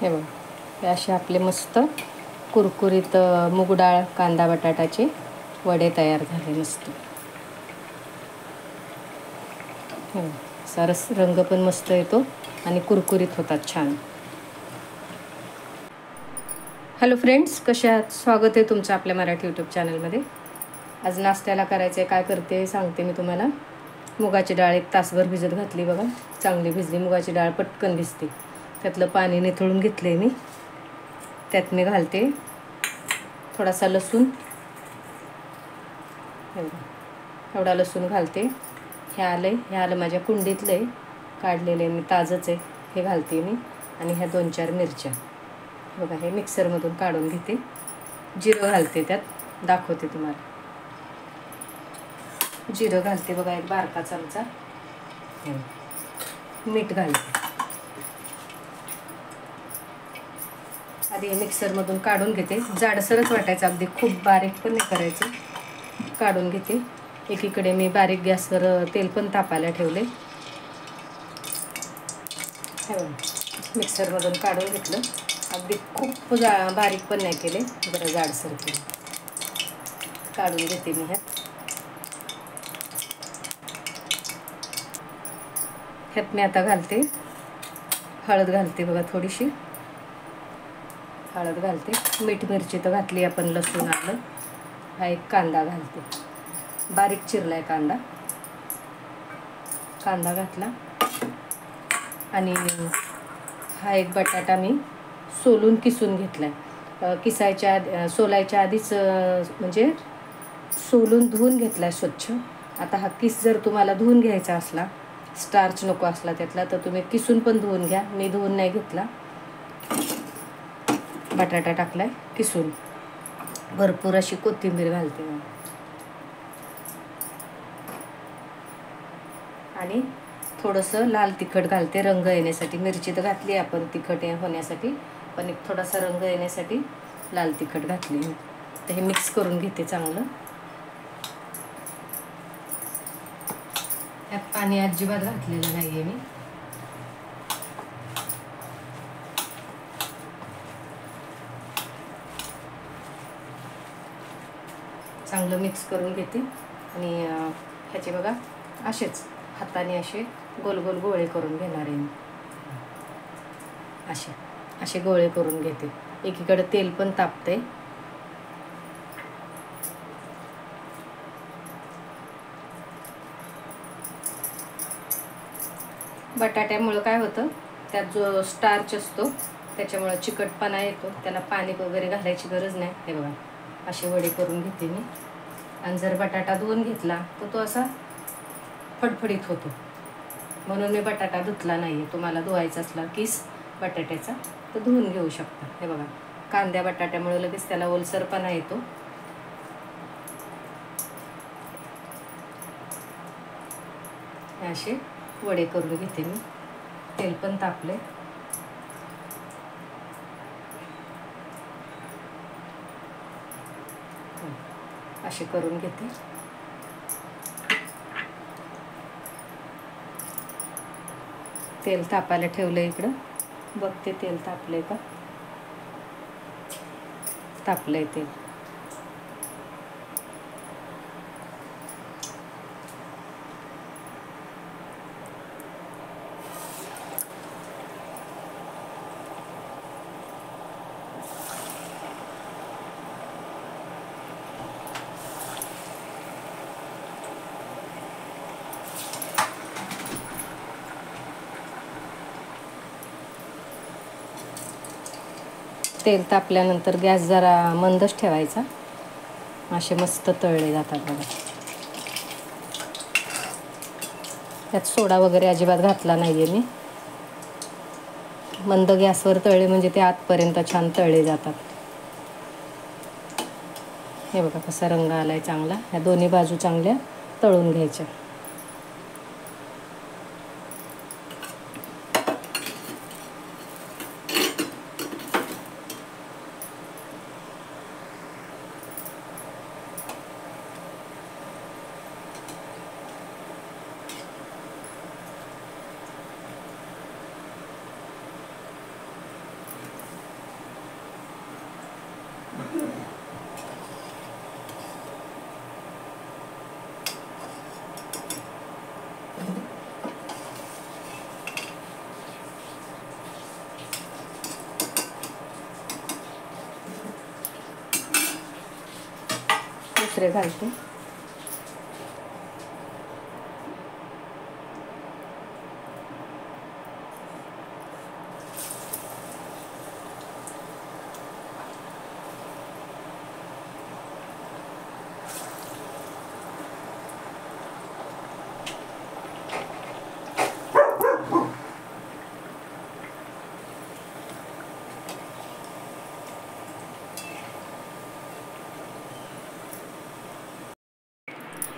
हे बघा, हे असे आपले मस्त कुरकुरीत मूग डाळ कांदा बटाटाचे वडे तयार झाले मस्त. सरस रंग पण मस्त येतो आणि कुरकुरीत होतात छान. हॅलो फ्रेंड्स, कशा आहात? स्वागत आहे तुमचं आपल्या मराठी यूट्यूब चॅनलमध्ये. आज नाश्त्याला करायचं आहे, काय करते सांगते मी तुम्हाला. मुगाची डाळ 1 तासभर भिजत घातली बघा. चांगली भिजली. मुगाची डाळ पटकन भिजते. त्यातलं पाणी निथळून घेतले मी. त्यात मी घालते थोडासा लसूण. एवढा लसूण घालते. हे आलं माझ्या कुंडीतलं आहे, काढलेलं आहे मी, ताजंच आहे. हे घालते मी. आणि ह्या 2-4 मिरच्या बघा, हे मिक्सरमधून काढून घेते. जिरं घालते त्यात, दाखवते तुम्हाला. जिरं घालते बघा, 1 बारका चमचा. मीठ घालते. आधी मिक्सरमधून काढून घेते. जाडसरच वाटायचं, अगदी खूप बारीक पण नाही करायचं. काढून घेते. एकीकडे मी बारीक गॅसवर तेल पण तापायला ठेवले. मिक्सरमधून काढून घेतलं. अगदी खूप बारीक पण नाही केले, जरा जाडसर केले. काढून घेते मी. ह्यात मी आता घालते हळद. घालते बघा, थोडीशी हळद घालते. मीठ मिरची तर घातली आपण, लसूण आलं. हा 1 कांदा घालते, बारीक चिरलाय कांदा. कांदा घातला. आणि हा 1 बटाटा मी सोलून किसून घेतलाय. सोलायच्या आधीच म्हणजे सोलून धुवून घेतलाय स्वच्छ. आता हा किस जर तुम्हाला धुवून घ्यायचा असला, स्टार्च नको असला त्यातला, तर तुम्ही किसून पण धुवून घ्या. मी धुवून नाही घेतला. बटाटा टाकलाय किसून. भरपूर अशी कोथिंबीर घालते आणि थोडंसं लाल तिखट घालते, रंग येण्यासाठी. मिरची तर घातली आपण तिखट होण्यासाठी, पण एक थोडासा रंग येण्यासाठी लाल तिखट घातली. तर हे मिक्स करून घेते चांगलं. यात पाणी अजिबात घातलेलं नाही आहे मी. चांगलं मिक्स करून घेते. आणि ह्याचे बघा असेच हाताने असे गोल गोल गोळे करून घेणार आहे मी. असे गोळे करून घेते. एकीकडे तेल पण तापते. बटाट्यामुळं काय होतं, त्यात जो स्टार्च असतो त्याच्यामुळं चिकटपणा येतो. त्याला पाणी वगैरे घालायची गरज नाही. हे बघा, असे वडे करून घेते मी. आणि जर बटाटा धुवून घेतला तर तो असा फडफडीत होतो, म्हणून मी बटाटा धुतला नाही आहे. तुम्हाला धुवायचा असला किस बटाट्याचा तर धुवून घेऊ शकता. हे बघा, कांद्या बटाट्यामुळे लगेच त्याला ओलसरपणा येतो. असे वडे करून घेते मी. तेल पण तापले. असे करून घेते. तेल तापायला ठेवलं इकडं. बघते तेल तापले का. तापलंय तेल. तेल तापल्यानंतर गॅस जरा मंदच ठेवायचा. असे मस्त तळले जातात बघा. त्यात सोडा वगैरे अजिबात घातला नाही आहे मी. मंद गॅसवर तळले म्हणजे ते आतपर्यंत छान तळले जातात. हे बघा कसा रंग आलाय चांगला. ह्या दोन्ही बाजू चांगल्या तळून घ्यायच्या. दुसरे घालते.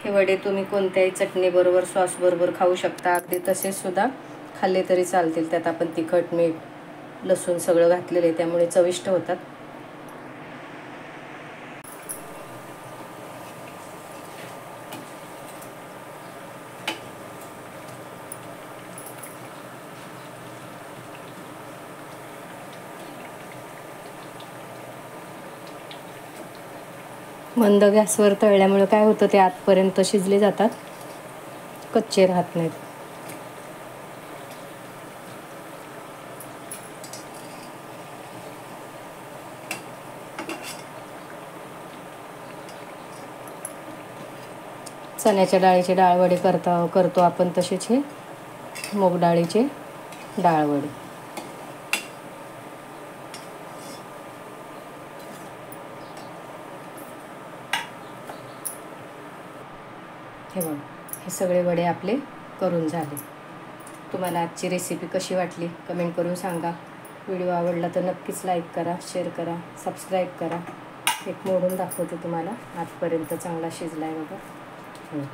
हे वडे तुम्ही कोणत्याही चटणीबरोबर सॉसबरोबर खाऊ शकता. अगदी तसेच सुद्धा खाल्ले तरी चालतील. त्यात आपण तिखट, मीठ, लसूण सगळं घातलेलं आहे, त्यामुळे चविष्ट होतात. मंद गॅसवर तळल्यामुळे काय होतं, ते आतपर्यंत शिजले जातात, कच्चे राहत नाहीत. चण्याच्या डाळीचे डाळवडे करतो आपण, तसेच हे मूग डाळीचे डाळवडे. हे बघा, हे सगळे वडे आपले करून झाले. तुम्हाला आजची रेसिपी कशी वाटली कमेंट करून सांगा. व्हिडिओ आवडला तर नक्कीच लाईक करा, शेअर करा, सबस्क्राईब करा. एक मोडून दाखवते तुम्हाला, आजपर्यंत चांगला शिजला आहे बघा.